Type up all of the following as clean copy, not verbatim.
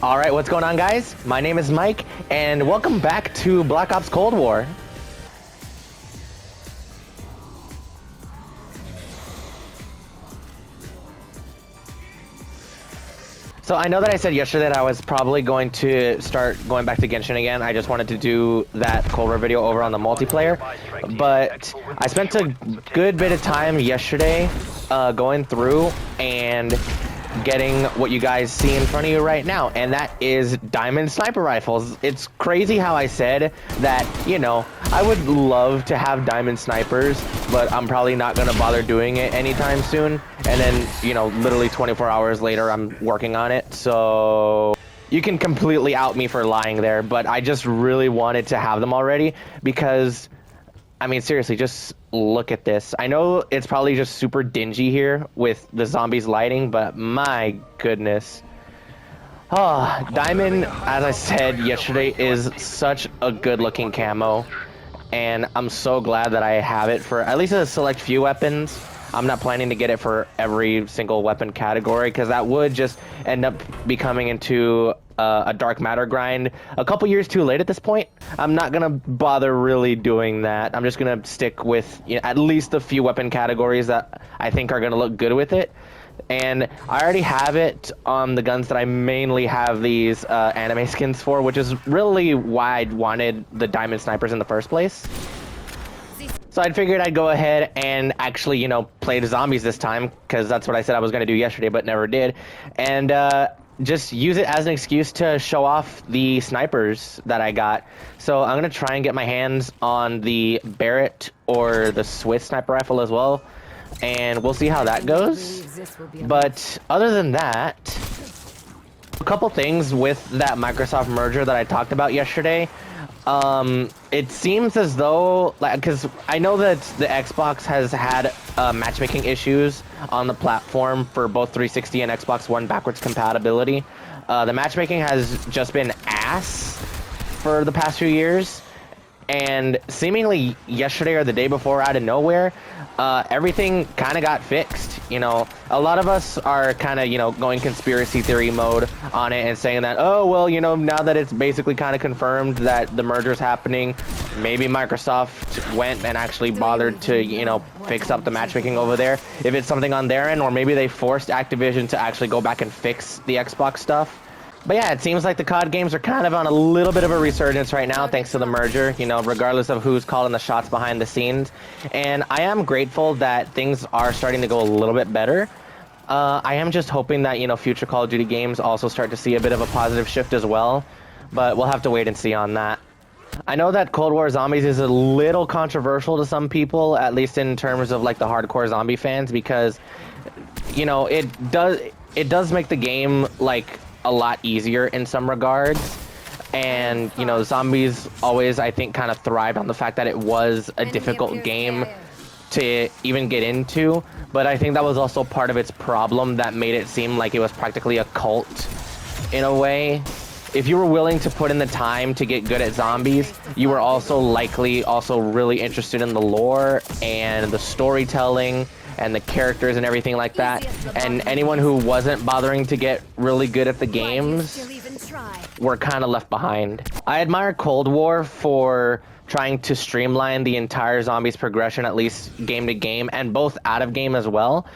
Alright, what's going on, guys? My name is Mike, and welcome back to Black Ops Cold War. So I know that I said yesterday that I was probably going to start going back to Genshin again. I just wanted to do that Cold War video over on the multiplayer. But I spent a good bit of time yesterday going through and getting what you guys see in front of you right now, and that is diamond sniper rifles. It's crazy how I said that, you know, I would love to have diamond snipers, but I'm probably not gonna bother doing it anytime soon. And then, you know, literally 24 hours later, I'm working on it. So you can completely out me for lying there, but I just really wanted to have them already because, I mean, seriously, just look at this. I know it's probably just super dingy here with the zombies lighting, but my goodness. Oh, diamond, as I said yesterday, is such a good-looking camo, and I'm so glad that I have it for at least a select few weapons. I'm not planning to get it for every single weapon category, because that would just end up becoming into a dark matter grind a couple years too late at this point. I'm not gonna bother really doing that. I'm just gonna stick with, you know, at least a few weapon categories that I think are gonna look good with it. And I already have it on the guns that I mainly have these anime skins for, which is really why I wanted the diamond snipers in the first place. So I figured I'd go ahead and actually, you know, play the zombies this time, because that's what I said I was going to do yesterday, but never did. And just use it as an excuse to show off the snipers that I got. So I'm going to try and get my hands on the Barrett or the Swiss sniper rifle as well. And we'll see how that goes. But other than that, a couple things with that Microsoft merger that I talked about yesterday. It seems as though, like, because I know that the Xbox has had matchmaking issues on the platform for both 360 and Xbox One backwards compatibility. The matchmaking has just been ass for the past few years, and seemingly yesterday or the day before, out of nowhere, everything kind of got fixed. You know, a lot of us are kind of, you know, going conspiracy theory mode on it and saying that, oh, well, you know, now that it's basically kind of confirmed that the merger's happening, maybe Microsoft went and actually bothered to, you know, fix up the matchmaking over there. If it's something on their end, or maybe they forced Activision to actually go back and fix the Xbox stuff. But yeah, it seems like the COD games are kind of on a little bit of a resurgence right now thanks to the merger, you know, regardless of who's calling the shots behind the scenes. And I am grateful that things are starting to go a little bit better. I am just hoping that, you know, future Call of Duty games also start to see a bit of a positive shift as well. But we'll have to wait and see on that. I know that Cold War Zombies is a little controversial to some people, at least in terms of like the hardcore zombie fans, because, you know, it does make the game like a lot easier in some regards. And, you know, zombies always, I think, kind of thrived on the fact that it was a difficult game to even get into. But I think that was also part of its problem that made it seem like it was practically a cult in a way. If you were willing to put in the time to get good at zombies, you were also likely really interested in the lore and the storytelling and the characters and everything like that. And anyone who wasn't bothering to get really good at the games were kind of left behind. I admire Cold War for trying to streamline the entire zombies progression, at least game to game, and both out of game as well.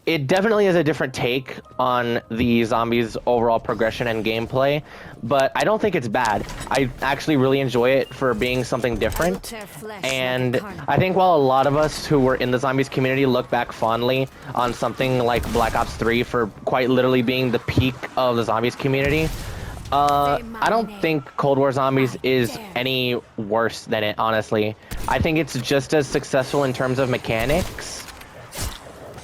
It definitely is a different take on the zombies overall progression and gameplay, but I don't think it's bad. I actually really enjoy it for being something different. And I think while a lot of us who were in the zombies community look back fondly on something like Black Ops 3 for quite literally being the peak of the zombies community, I don't think Cold War Zombies is any worse than it, honestly. I think it's just as successful in terms of mechanics.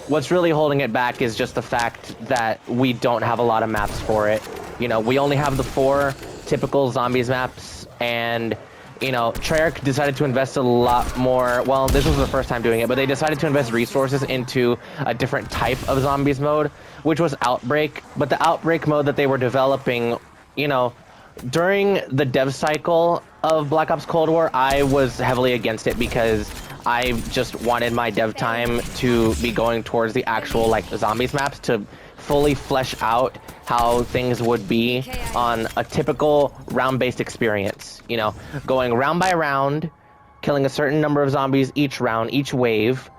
What's really holding it back is just the fact that we don't have a lot of maps for it. You know, we only have the 4 typical zombies maps, and, you know, Treyarch decided to invest a lot more. Well, this was the first time doing it, but they decided to invest resources into a different type of zombies mode, which was Outbreak. But the Outbreak mode that they were developing, you know, during the dev cycle of Black Ops Cold War, I was heavily against it because I just wanted my dev time to be going towards the actual, like, zombies maps to fully flesh out how things would be on a typical round-based experience. You know, going round by round, killing a certain number of zombies each round, each wave,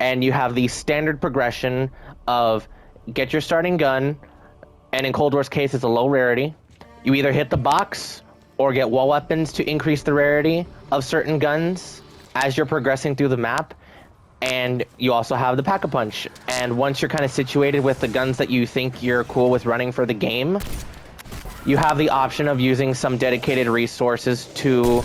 and you have the standard progression of get your starting gun, and in Cold War's case, it's a low rarity. You either hit the box or get wall weapons to increase the rarity of certain guns as you're progressing through the map. And you also have the Pack-a-Punch. And once you're kind of situated with the guns that you think you're cool with running for the game, you have the option of using some dedicated resources to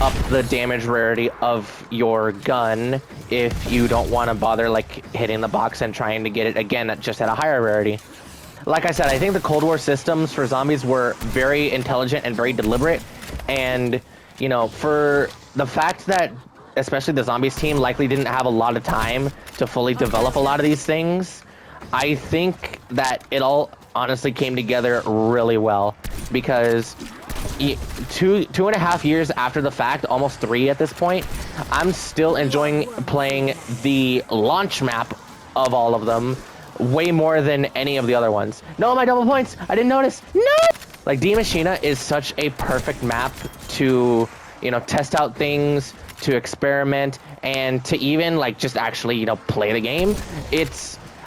up the damage rarity of your gun if you don't want to bother like hitting the box and trying to get it again just at a higher rarity. Like I said, I think the Cold War systems for zombies were very intelligent and very deliberate. And, you know, for the fact that especially the zombies team likely didn't have a lot of time to fully develop a lot of these things, I think that it all honestly came together really well, because two and a half years after the fact, almost 3 at this point, I'm still enjoying playing the launch map of all of them way more than any of the other ones. No, my double points! I didn't notice! No! Like, Die Maschine is such a perfect map to, you know, test out things, to experiment, and to even like just actually, you know, play the game.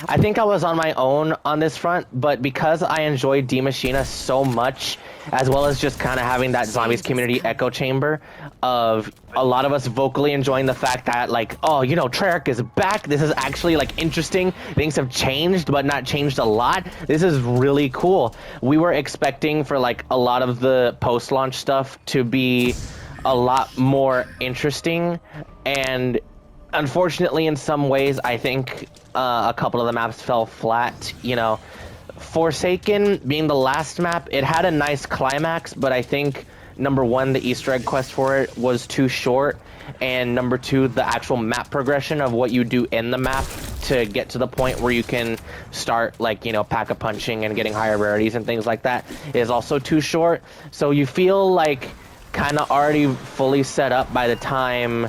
I think I was on my own on this front, but because I enjoyed Die Maschine so much, as well as just kind of having that zombies community echo chamber of a lot of us vocally enjoying the fact that, like, oh, you know, Treyarch is back. This is actually like interesting. Things have changed, but not changed a lot. This is really cool. We were expecting for like a lot of the post-launch stuff to be a lot more interesting, and unfortunately in some ways I think a couple of the maps fell flat. You know, Forsaken being the last map, it had a nice climax, but I think number 1, the Easter egg quest for it was too short, and number 2, the actual map progression of what you do in the map to get to the point where you can start, like, you know, pack-a-punching and getting higher rarities and things like that is also too short. So you feel like kind of already fully set up by the time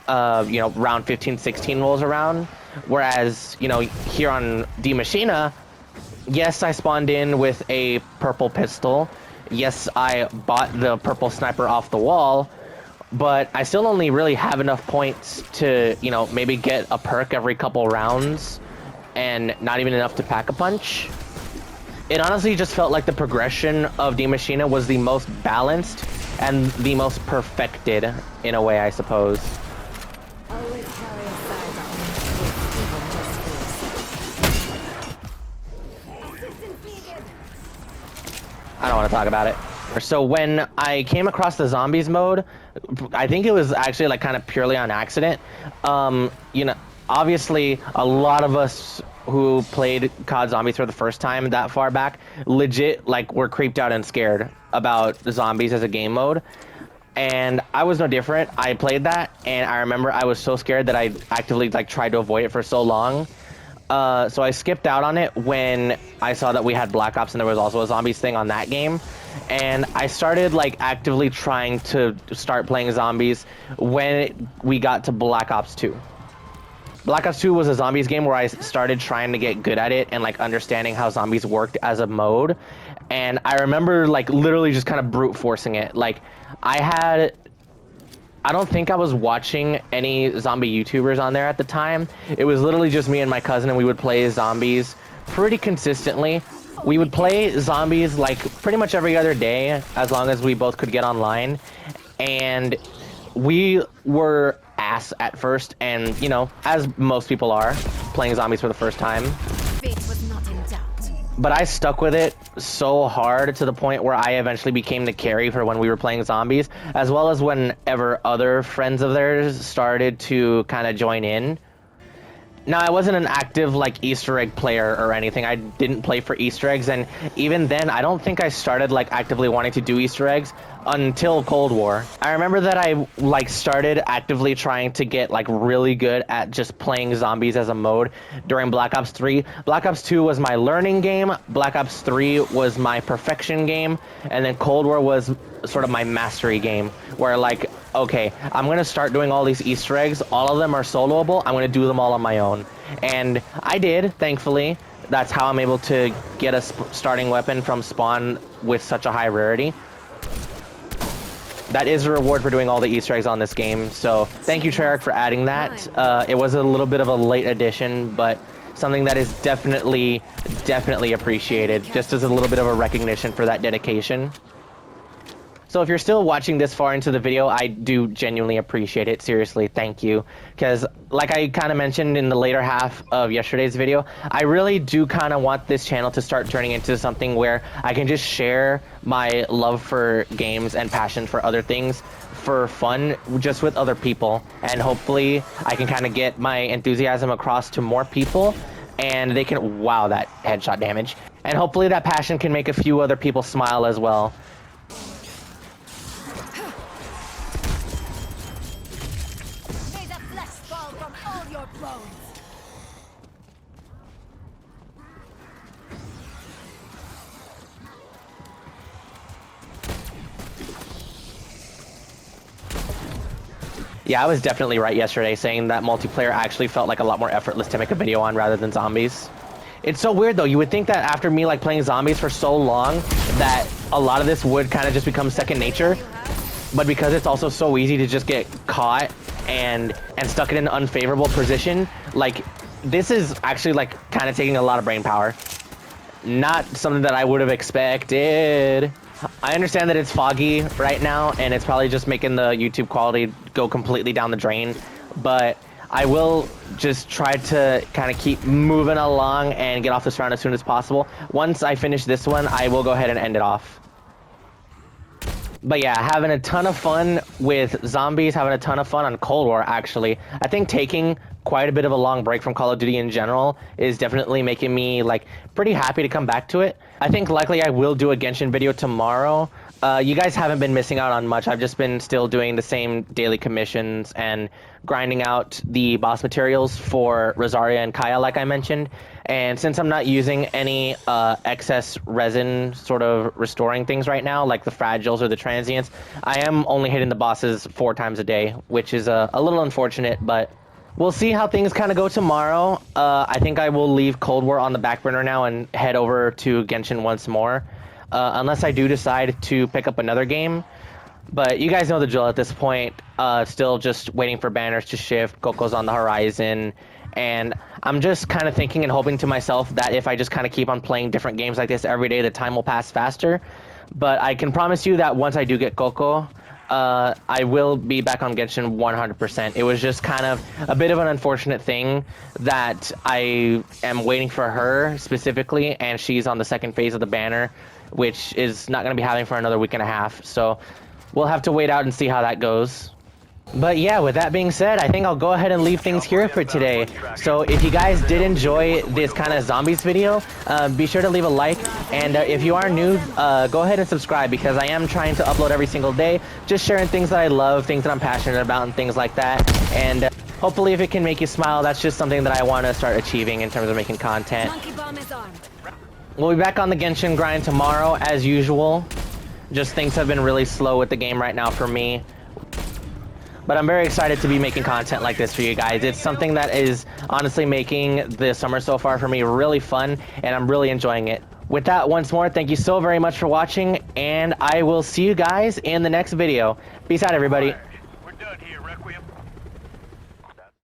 you know, round 15-16 rolls around. Whereas, you know, here on Die Maschine, yes, I spawned in with a purple pistol. Yes, I bought the purple sniper off the wall, but I still only really have enough points to, you know, maybe get a perk every couple rounds, and not even enough to pack a punch. It honestly just felt like the progression of Die Maschine was the most balanced and the most perfected, in a way, I suppose. I don't want to talk about it. So when I came across the zombies mode, I think it was actually like kind of purely on accident. You know, obviously a lot of us who played COD Zombies for the first time that far back, legit, like, were creeped out and scared about the zombies as a game mode. And I was no different. I played that, and I remember I was so scared that I actively, like, tried to avoid it for so long. So I skipped out on it when I saw that we had Black Ops and there was also a zombies thing on that game. And I started, like, actively trying to start playing zombies when we got to Black Ops 2. Black Ops 2 was a zombies game where I started trying to get good at it and, like, understanding how zombies worked as a mode. And I remember, like, literally just kind of brute forcing it. Like, I don't think I was watching any zombie YouTubers on there at the time. It was literally just me and my cousin, and we would play zombies pretty consistently. We would play zombies, like, pretty much every other day, as long as we both could get online. And we were ass at first, and, you know, as most people are, playing zombies for the first time. Fate was not in doubt. But I stuck with it so hard to the point where I eventually became the carry for when we were playing zombies, as well as whenever other friends of theirs started to kind of join in. Now, I wasn't an active, like, Easter egg player or anything. I didn't play for Easter eggs, and even then, I don't think I started, like, actively wanting to do Easter eggs until Cold War. I remember that I, like, started actively trying to get, like, really good at just playing zombies as a mode during Black Ops 3. Black Ops 2 was my learning game, Black Ops 3 was my perfection game, and then Cold War was sort of my mastery game, where, like, okay, I'm gonna start doing all these Easter eggs, all of them are soloable, I'm gonna do them all on my own. And I did, thankfully. that's how I'm able to get a starting weapon from spawn with such a high rarity. That is a reward for doing all the Easter eggs on this game, so thank you, Treyarch, for adding that. It was a little bit of a late addition, but something that is definitely appreciated, just as a little bit of a recognition for that dedication. So if you're still watching this far into the video, I do genuinely appreciate it. Seriously, thank you. Because like I kind of mentioned in the later half of yesterday's video, I really do kind of want this channel to start turning into something where I can just share my love for games and passion for other things for fun just with other people. And hopefully I can kind of get my enthusiasm across to more people and they can, wow, that headshot damage. And hopefully that passion can make a few other people smile as well. Yeah, I was definitely right yesterday saying that multiplayer actually felt like a lot more effortless to make a video on rather than zombies. It's so weird though, you would think that after me like playing zombies for so long that a lot of this would kind of just become second nature, but because it's also so easy to just get caught and stuck in an unfavorable position, like this is actually like kind of taking a lot of brain power. Not something that I would have expected. I understand that it's foggy right now and it's probably just making the YouTube quality go completely down the drain, but I will just try to kind of keep moving along and get off this round as soon as possible. Once I finish this one, I will go ahead and end it off. But yeah, having a ton of fun with zombies, having a ton of fun on Cold War, actually. I think taking quite a bit of a long break from Call of Duty in general is definitely making me, like, pretty happy to come back to it. I think likely I will do a Genshin video tomorrow. You guys haven't been missing out on much. I've just been still doing the same daily commissions and grinding out the boss materials for Rosaria and Kaya, like I mentioned. And since I'm not using any excess resin sort of restoring things right now, like the fragiles or the transients, I am only hitting the bosses 4 times a day, which is a little unfortunate, but we'll see how things kind of go tomorrow. I think I will leave Cold War on the back burner now and head over to Genshin once more. Unless I do decide to pick up another game. But you guys know the drill at this point. Still just waiting for banners to shift. Coco's on the horizon. And I'm just kind of thinking and hoping to myself that if I just kind of keep on playing different games like this every day, the time will pass faster. But I can promise you that once I do get Coco, I will be back on Genshin 100%. It was just kind of a bit of an unfortunate thing that I am waiting for her specifically, and she's on the second phase of the banner, which is not going to be happening for another week and a half. So we'll have to wait out and see how that goes. But yeah, with that being said, I think I'll go ahead and leave things here for today. So if you guys did enjoy this kind of zombies video, be sure to leave a like. And if you are new, go ahead and subscribe, because I am trying to upload every single day, just sharing things that I love, things that I'm passionate about, and things like that. And hopefully if it can make you smile, that's just something that I want to start achieving in terms of making content. Monkey bomb is armed. We'll be back on the Genshin grind tomorrow, as usual. Just things have been really slow with the game right now for me. But I'm very excited to be making content like this for you guys. It's something that is honestly making the summer so far for me really fun, and I'm really enjoying it. With that, once more, thank you so very much for watching, and I will see you guys in the next video. Peace out, everybody.